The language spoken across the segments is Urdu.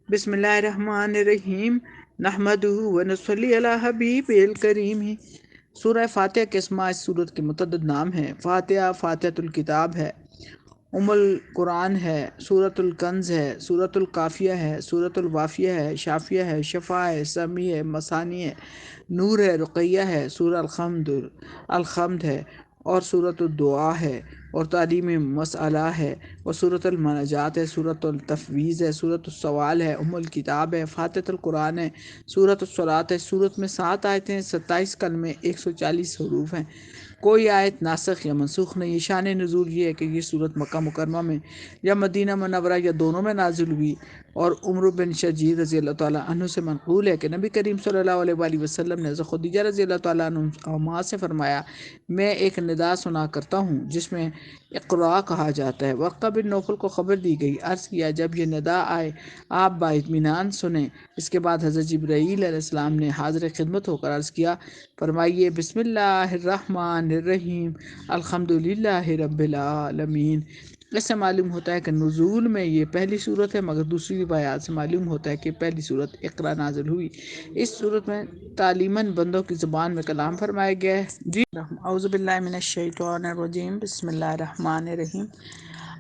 بسم اللہ الرحمن الرحیم نحمدہ ونصلی علی حبیب الکریم۔ سورہ فاتحہ کے اسماء اس سورت کے متعدد نام ہیں۔ فاتحہ فاتحۃ الکتاب ہے، ام القرآن ہے، سورۃ الکنز ہے، سورۃ القافیہ ہے، سورۃ الوافیہ ہے، شافیہ ہے، شفا ہے، سمی ہے، مسانی ہے، نور ہے، رقیہ ہے، سورہ الحمد ہے، اور سورۃ الدعا ہے، اور تعلیم مسئلہ ہے، اور سورۃ المناجات ہے، سورۃ التفویض ہے، سورۃ السوال ہے، ام الکتاب ہے، فاتحۃ القرآن ہے، سورۃ الصلاۃ ہے۔ سورت میں 7 آیتیں، 27 کلمے، 140 حروف ہیں۔ کوئی آیت ناسخ یا منسوخ نہیں۔ شان نزول یہ ہے کہ یہ سورت مکہ مکرمہ میں یا مدینہ منورہ یا دونوں میں نازل ہوئی، اور عمر بن شجیر رضی اللہ تعالیٰ عنہ سے منقول ہے کہ نبی کریم صلی اللہ علیہ وآلہ وسلم نے حضرت خدیجہ رضی اللہ تعالیٰ عنہ سے فرمایا، میں ایک ندا سنا کرتا ہوں جس میں اقرا کہا جاتا ہے۔ ورقہ بن نوفل کو خبر دی گئی، عرض کیا جب یہ ندا آئے آپ باطمینان سنیں۔ اس کے بعد حضرت جبرائیل علیہ السلام نے حاضر خدمت ہو کر عرض کیا، فرمائیے بسم اللہ الرحمن الرحیم الحمدللہ رب العالمین۔ اس سے معلوم ہوتا ہے کہ نزول میں یہ پہلی صورت ہے، مگر دوسری روایات سے معلوم ہوتا ہے کہ پہلی صورت اقرا نازل ہوئی۔ اس صورت میں تعلیماً بندوں کی زبان میں کلام فرمایا گیا ہے۔ جی اعوذ باللہ من الشیطان الرجیم، بسم اللہ الرحمن الرحیم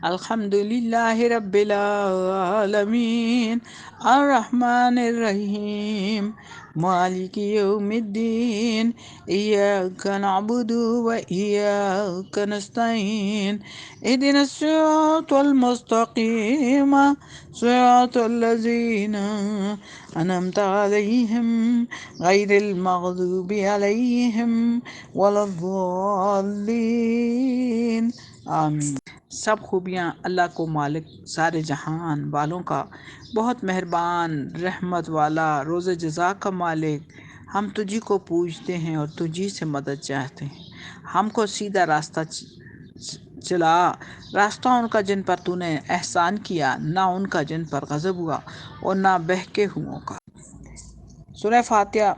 الحمدللہ رب العالمین الرحمن الرحیم مالک یوم الدین ایاک نعبد و ایاک نستعین اہدنا الصراط المستقیم صراط الذین انعمت علیہم غیر المغضوب علیہم ولا الضالین آمین۔ سب خوبیاں اللہ کو مالک سارے جہان والوں کا، بہت مہربان رحمت والا، روز جزا کا مالک۔ ہم تجھی کو پوجتے ہیں اور تجھی سے مدد چاہتے ہیں۔ ہم کو سیدھا راستہ چلا، راستہ ان کا جن پر تو نے احسان کیا، نہ ان کا جن پر غضب ہوا اور نہ بہکے ہوئوں کا۔ سورہ فاتحہ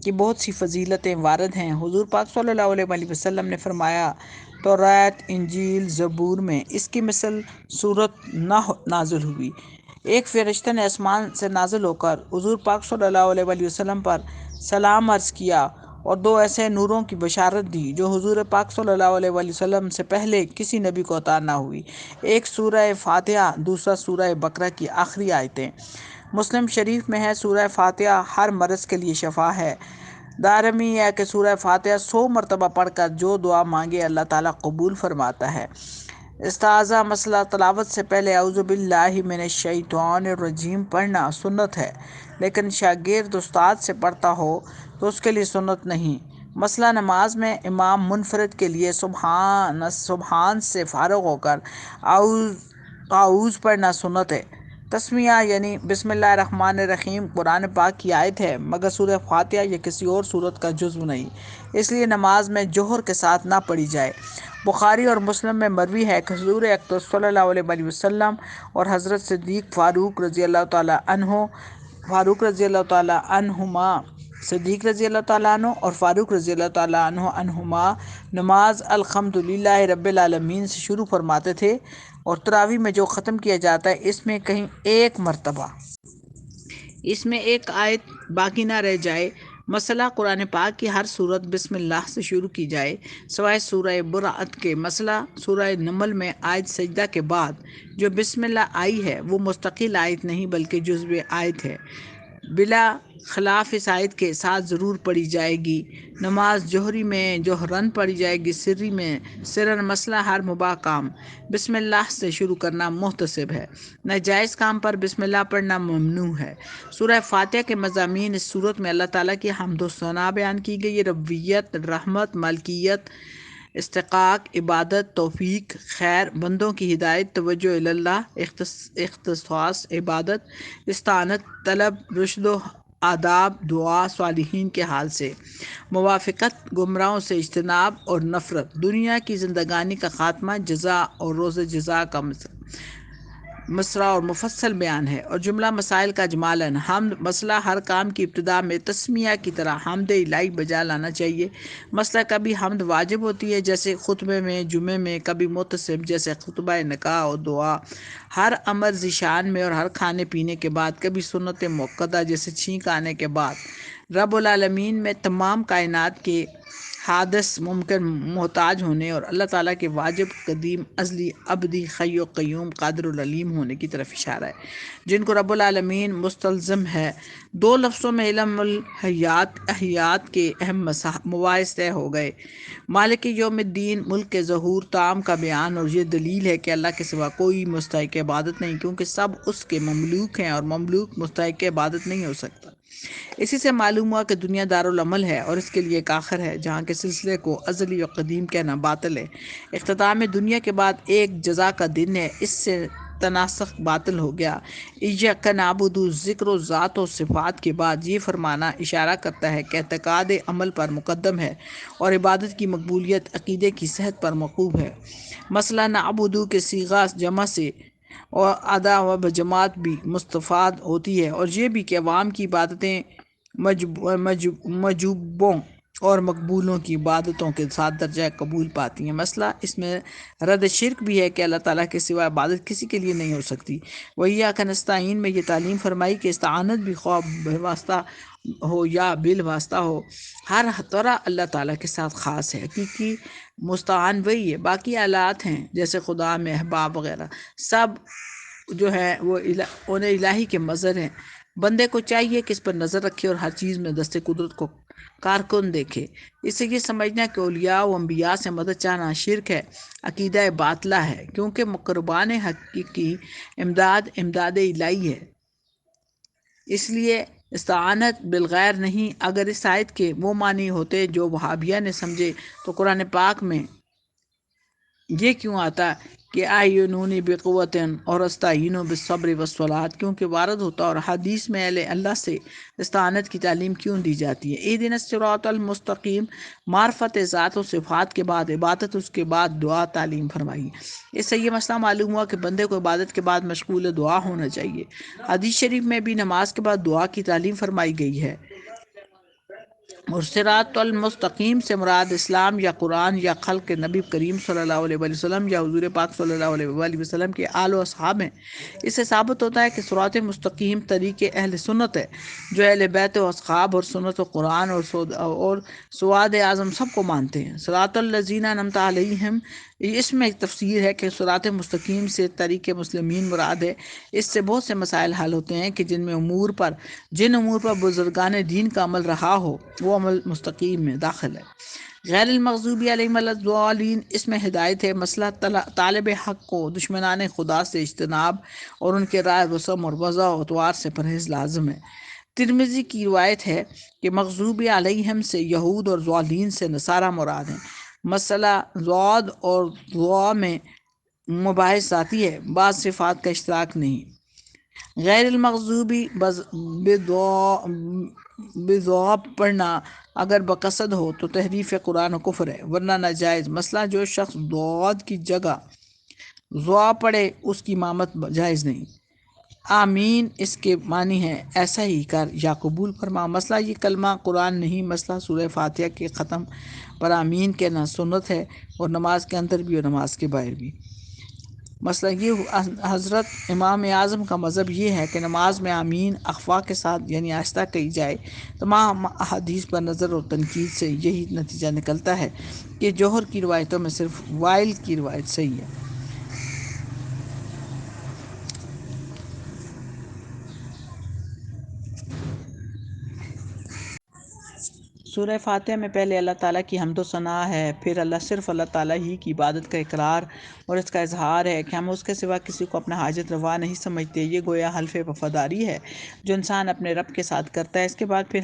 کی بہت سی فضیلتیں وارد ہیں۔ حضور پاک صلی اللہ علیہ وآلہ وسلم نے فرمایا، توراۃ، انجیل، زبور میں اس کی مثل سورت نہ نازل ہوئی۔ ایک فرشتہ نے آسمان سے نازل ہو کر حضور پاک صلی اللہ علیہ وآلہ وسلم پر سلام عرض کیا اور 2 ایسے نوروں کی بشارت دی جو حضور پاک صلی اللہ علیہ وآلہ وسلم سے پہلے کسی نبی کو عطا نہ ہوئی۔ ایک سورہ فاتحہ، دوسرا سورہ بقرہ کی آخری آیتیں۔ مسلم شریف میں ہے، سورہ فاتحہ ہر مرض کے لیے شفا ہے۔ دارمی ہے کہ سورہ فاتحہ 100 مرتبہ پڑھ کر جو دعا مانگے اللہ تعالیٰ قبول فرماتا ہے۔ استعاذہ مسئلہ تلاوت سے پہلے اعوذ باللہ من الشیطان الرجیم پڑھنا سنت ہے، لیکن شاگرد استاد سے پڑھتا ہو تو اس کے لیے سنت نہیں۔ مسئلہ نماز میں امام منفرد کے لیے سبحان سے فارغ ہو کر اعوذ پڑھنا سنت ہے۔ تسمیہ یعنی بسم اللہ الرحمن الرحیم قرآن پاک کی آیت ہے، مگر سورہ فاتحہ یا کسی اور سورت کا جزو نہیں، اس لیے نماز میں جوہر کے ساتھ نہ پڑھی جائے۔ بخاری اور مسلم میں مروی ہے کہ حضور اقدس صلی اللہ علیہ وآلہ وسلم اور حضرت صدیق فاروق رضی اللہ تعالیٰ اور فاروق رضی اللہ تعالیٰ عنہما نماز الحمدللہ رب العالمین سے شروع فرماتے تھے، اور تراویح میں جو ختم کیا جاتا ہے اس میں کہیں ایک مرتبہ اس میں ایک آیت باقی نہ رہ جائے۔ مسئلہ قرآن پاک کی ہر سورت بسم اللہ سے شروع کی جائے، سوائے سورہ براءت کے۔ مسئلہ سورہ نمل میں آیت سجدہ کے بعد جو بسم اللہ آئی ہے وہ مستقل آیت نہیں بلکہ جزو آیت ہے، بلا خلاف اس آیت کے ساتھ ضرور پڑھی جائے گی۔ نماز جوہری میں جوہراً پڑھی جائے گی، سری میں سرن۔ مسئلہ ہر مباح کام بسم اللہ سے شروع کرنا محتسب ہے، ناجائز کام پر بسم اللہ پڑھنا ممنوع ہے۔ سورہ فاتحہ کے مضامین۔ اس سورت میں اللہ تعالیٰ کی حمد و ثنا بیان کی گئی ہے، ربوبیت، رحمت، مالکیت، استحقاق، عبادت، توفیق، خیر، بندوں کی ہدایت، توجہ اللہ، اختصاص، عبادت، استعانت، طلب، رشد و آداب، دعا، صالحین کے حال سے موافقت، گمراہوں سے اجتناب اور نفرت، دنیا کی زندگانی کا خاتمہ، جزا اور روز جزا کا مصرع اور مفصل بیان ہے، اور جملہ مسائل کا اجمالاً حمد مسئلہ ہر کام کی ابتدا میں تسمیہ کی طرح حمد الہی بجا لانا چاہیے۔ مسئلہ کبھی حمد واجب ہوتی ہے جیسے خطبے میں جمعے میں، کبھی متصب جیسے خطبہ نکاح اور دعا ہر امر ذیشان میں، اور ہر کھانے پینے کے بعد، کبھی سنت موقدہ جیسے چھینک آنے کے بعد۔ رب العالمین میں تمام کائنات کے حادث ممکن محتاج ہونے اور اللہ تعالیٰ کے واجب قدیم ازلی ابدی حی و قیوم قادر العلیم ہونے کی طرف اشارہ ہے، جن کو رب العالمین مستلزم ہے۔ دو لفظوں میں علم احیات کے اہم مباحث طے ہو گئے۔ مالک یوم الدین، ملک کے ظہور، تام کا بیان، اور یہ دلیل ہے کہ اللہ کے سوا کوئی مستحق عبادت نہیں، کیونکہ سب اس کے مملوک ہیں اور مملوک مستحق عبادت نہیں ہو سکتا۔ اسی سے معلوم ہوا کہ دنیا دارالعمل ہے اور اس کے لیے ایک آخر ہے، جہاں کے سلسلے کو ازلی و قدیم کہنا باطل ہے۔ اختتام دنیا کے بعد ایک جزا کا دن ہے، اس سے تناسخ باطل ہو گیا۔ ایاک نعبد، ذکر و ذات و صفات کے بعد یہ فرمانا اشارہ کرتا ہے کہ اعتقاد عمل پر مقدم ہے اور عبادت کی مقبولیت عقیدے کی صحت پر موقوف ہے۔ مسئلہ نعبد کے صیغہ جمع سے اور ادا و بجماعت بھی مستفاد ہوتی ہے، اور یہ بھی کہ عوام کی عبادتیں مجوبوں اور مقبولوں کی عبادتوں کے ساتھ درجہ قبول پاتی ہیں۔ مسئلہ اس میں رد شرک بھی ہے کہ اللہ تعالیٰ کے سوا عبادت کسی کے لیے نہیں ہو سکتی۔ وَإِيَّاكَ نَسْتَعِينُ میں یہ تعلیم فرمائی کہ استعانت بھی خواہ بالواسطہ ہو یا بالواسطہ ہو، ہر طرح اللہ تعالیٰ کے ساتھ خاص ہے۔ حقیقی مستعان وہی ہے، باقی آلات ہیں جیسے خدا میں احباب وغیرہ، سب جو ہے وہ انہیں الہی کے مظہر ہیں۔ بندے کو چاہیے کہ اس پر نظر رکھے اور ہر چیز میں دست قدرت کو کارکن دیکھے۔ اس سے یہ سمجھنا کہ اولیاء و انبیاء سے مدد چاہنا شرک ہے، عقیدہ باطلہ ہے، کیونکہ مقربان حقیقی امداد الہی ہے۔ اس لیے استعانت بالغیر نہیں۔ اگر اس آیت کے وہ معنی ہوتے جو وہابیہ نے سمجھے تو قرآن پاک میں یہ کیوں آتا کہ اعینونی بقوۃ اور استعینوا بالصبر والصلاۃ، کیونکہ وارد ہوتا، اور حدیث میں اہل اللہ سے استعانت کی تعلیم کیوں دی جاتی ہے۔ اہدنا الصراط المستقیم، معرفت ذات و صفات کے بعد عبادت، اس کے بعد دعا تعلیم فرمائی۔ اس سے یہ مسئلہ معلوم ہوا کہ بندے کو عبادت کے بعد مشغول دعا ہونا چاہیے۔ حدیث شریف میں بھی نماز کے بعد دعا کی تعلیم فرمائی گئی ہے۔ اور صراط المستقیم سے مراد اسلام یا قرآن یا خلق نبی کریم صلی اللہ علیہ وآلہ وسلم یا حضور پاک صلی اللہ علیہ وآلہ وسلم کے آل و اصحاب ہیں۔ اس سے ثابت ہوتا ہے کہ صراط مستقیم طریق اہل سنت ہے، جو اہل بیت و اصحاب اور سنت و قرآن اور سواد اعظم سب کو مانتے ہیں۔ صراط الذین انعمت علیہم، اس میں ایک تفسیر ہے کہ صراط مستقیم سے طریق مسلمین مراد ہے۔ اس سے بہت سے مسائل حل ہوتے ہیں کہ جن امور پر بزرگان دین کا عمل رہا ہو وہ عمل مستقیم میں داخل ہے۔ غیر المغضوب علیہم ولا الضالین، اس میں ہدایت ہے۔ مسئلہ طالب حق کو دشمنان خدا سے اجتناب اور ان کے رائے رسم اور وضع و اطوار سے پرہیز لازم ہے۔ ترمذی کی روایت ہے کہ مغضوب علیہم سے یہود اور ضالین سے نصارہ مراد ہیں۔ مسئلہ ضاد اور ضاء میں مباحث ذاتی ہے، بعض صفات کا اشتراک نہیں۔ غیر المغضوبی بضاء پڑھنا اگر بقصد ہو تو تحریف قرآن و کفر ہے، ورنہ ناجائز۔ مسئلہ جو شخص ضاد کی جگہ ضاء پڑھے اس کی امامت جائز نہیں۔ آمین اس کے معنی ہے ایسا ہی کر یا قبول فرما۔ مسئلہ یہ کلمہ قرآن نہیں، مسئلہ سورہ فاتحہ کے ختم پر آمین کہنا سنت ہے، اور نماز کے اندر بھی اور نماز کے باہر بھی۔ مسئلہ یہ حضرت امام اعظم کا مذہب یہ ہے کہ نماز میں آمین اخفا کے ساتھ یعنی آہستہ کہی جائے۔ تمام احادیث پر نظر اور تنقید سے یہی نتیجہ نکلتا ہے کہ جوہر کی روایتوں میں صرف وائل کی روایت صحیح ہے۔ سورہ فاتحہ میں پہلے اللہ تعالیٰ کی حمد و ثنا ہے، پھر صرف اللہ تعالیٰ ہی کی عبادت کا اقرار اور اس کا اظہار ہے کہ ہم اس کے سوا کسی کو اپنا حاجت روا نہیں سمجھتے۔ یہ گویا حلف وفاداری ہے جو انسان اپنے رب کے ساتھ کرتا ہے۔ اس کے بعد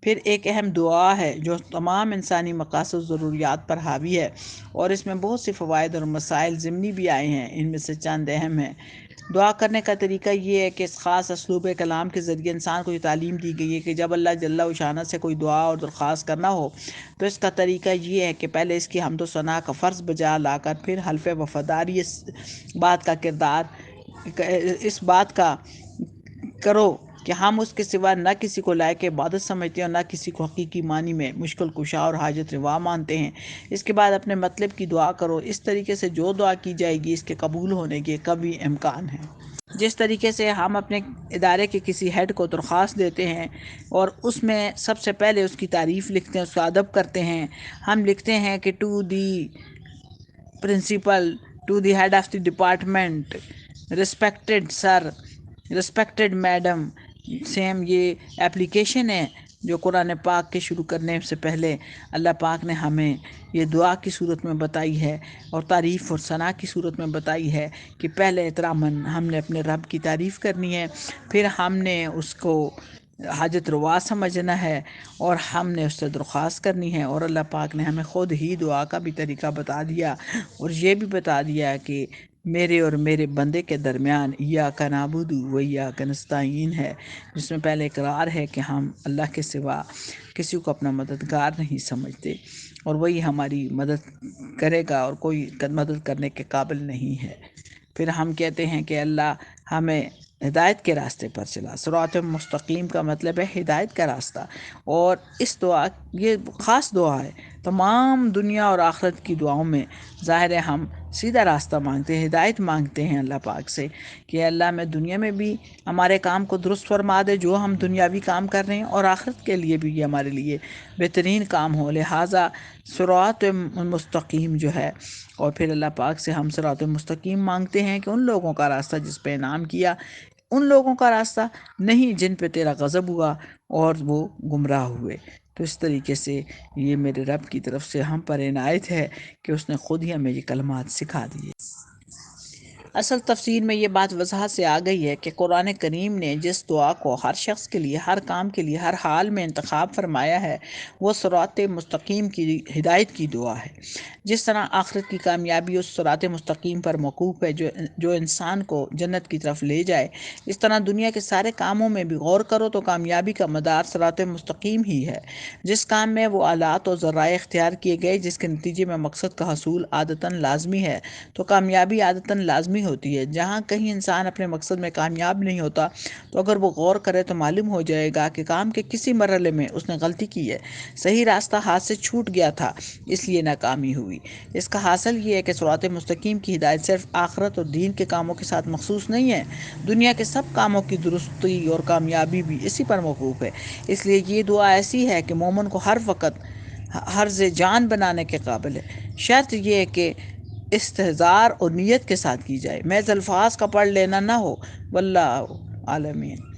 پھر ایک اہم دعا ہے جو تمام انسانی مقاصد و ضروریات پر حاوی ہے، اور اس میں بہت سی فوائد اور مسائل ضمنی بھی آئے ہیں۔ ان میں سے چند اہم ہیں۔ دعا کرنے کا طریقہ یہ ہے کہ اس خاص اسلوب کلام کے ذریعے انسان کو یہ تعلیم دی گئی ہے کہ جب اللہ جل شانہ سے کوئی دعا اور درخواست کرنا ہو تو اس کا طریقہ یہ ہے کہ پہلے اس کی حمد و ثنا کا فرض بجا لا کر پھر حلف وفاداری اس بات کا کردار اس بات کا کرو کہ ہم اس کے سوا نہ کسی کو لائق عبادت سمجھتے ہیں اور نہ کسی کو حقیقی معنی میں مشکل کشا اور حاجت روا مانتے ہیں۔ اس کے بعد اپنے مطلب کی دعا کرو، اس طریقے سے جو دعا کی جائے گی اس کے قبول ہونے کے کبھی امکان ہے۔ جس طریقے سے ہم اپنے ادارے کے کسی ہیڈ کو درخواست دیتے ہیں اور اس میں سب سے پہلے اس کی تعریف لکھتے ہیں، اس کا ادب کرتے ہیں، ہم لکھتے ہیں کہ to the principal, to the head of the department, respected sir, respected madam, سیم یہ اپلیکیشن ہے جو قرآن پاک کے شروع کرنے سے پہلے اللہ پاک نے ہمیں یہ دعا کی صورت میں بتائی ہے اور تعریف اور ثنا کی صورت میں بتائی ہے کہ پہلے احتراماً ہم نے اپنے رب کی تعریف کرنی ہے، پھر ہم نے اس کو حاجت روا سمجھنا ہے اور ہم نے اس سے درخواست کرنی ہے، اور اللہ پاک نے ہمیں خود ہی دعا کا بھی طریقہ بتا دیا اور یہ بھی بتا دیا کہ میرے اور میرے بندے کے درمیان ایاک نعبد و ایاک نستعین ہے، جس میں پہلے اقرار ہے کہ ہم اللہ کے سوا کسی کو اپنا مددگار نہیں سمجھتے اور وہی ہماری مدد کرے گا اور کوئی مدد کرنے کے قابل نہیں ہے۔ پھر ہم کہتے ہیں کہ اللہ ہمیں ہدایت کے راستے پر چلا۔ صراط مستقیم کا مطلب ہے ہدایت کا راستہ، اور اس دعا یہ خاص دعا ہے، تمام دنیا اور آخرت کی دعاؤں میں ظاہر ہے ہم سیدھا راستہ مانگتے ہیں، ہدایت مانگتے ہیں اللہ پاک سے کہ اللہ میں دنیا میں بھی ہمارے کام کو درست فرما دے جو ہم دنیاوی کام کر رہے ہیں، اور آخرت کے لیے بھی یہ ہمارے لیے بہترین کام ہو، لہٰذا صراط مستقیم جو ہے، اور پھر اللہ پاک سے ہم صراط مستقیم مانگتے ہیں کہ ان لوگوں کا راستہ جس پہ انعام کیا، ان لوگوں کا راستہ نہیں جن پہ تیرا غضب ہوا اور وہ گمراہ ہوئے۔ تو اس طریقے سے یہ میرے رب کی طرف سے ہم پر عنایت ہے کہ اس نے خود ہی ہمیں یہ کلمات سکھا دیے۔ اصل تفسیر میں یہ بات وضاحت سے آ گئی ہے کہ قرآن کریم نے جس دعا کو ہر شخص کے لیے، ہر کام کے لیے، ہر حال میں انتخاب فرمایا ہے وہ صراط مستقیم کی ہدایت کی دعا ہے۔ جس طرح آخرت کی کامیابی اس صراط مستقیم پر موقوف ہے جو انسان کو جنت کی طرف لے جائے، اس طرح دنیا کے سارے کاموں میں بھی غور کرو تو کامیابی کا مدار صراط مستقیم ہی ہے۔ جس کام میں وہ آلات اور ذرائع اختیار کیے گئے جس کے نتیجے میں مقصد کا حصول عادتاً لازمی ہے تو کامیابی عادتاً لازمی ہوتی ہے۔ جہاں کہیں انسان اپنے مقصد میں کامیاب نہیں ہوتا تو اگر وہ غور کرے تو معلوم ہو جائے گا کہ کام کے کسی مرحلے میں اس نے غلطی کی ہے، صحیح راستہ ہاتھ سے چھوٹ گیا تھا، اس لیے ناکامی ہوئی۔ اس کا حاصل یہ ہے کہ صراط مستقیم کی ہدایت صرف آخرت اور دین کے کاموں کے ساتھ مخصوص نہیں ہے، دنیا کے سب کاموں کی درستی اور کامیابی بھی اسی پر موقوف ہے۔ اس لیے یہ دعا ایسی ہے کہ مومن کو ہر وقت حرز جان بنانے کے قابل ہے، شرط یہ ہے کہ استحضار اور نیت کے ساتھ کی جائے، محض الفاظ کا پڑھ لینا نہ ہو۔ واللہ عالمین۔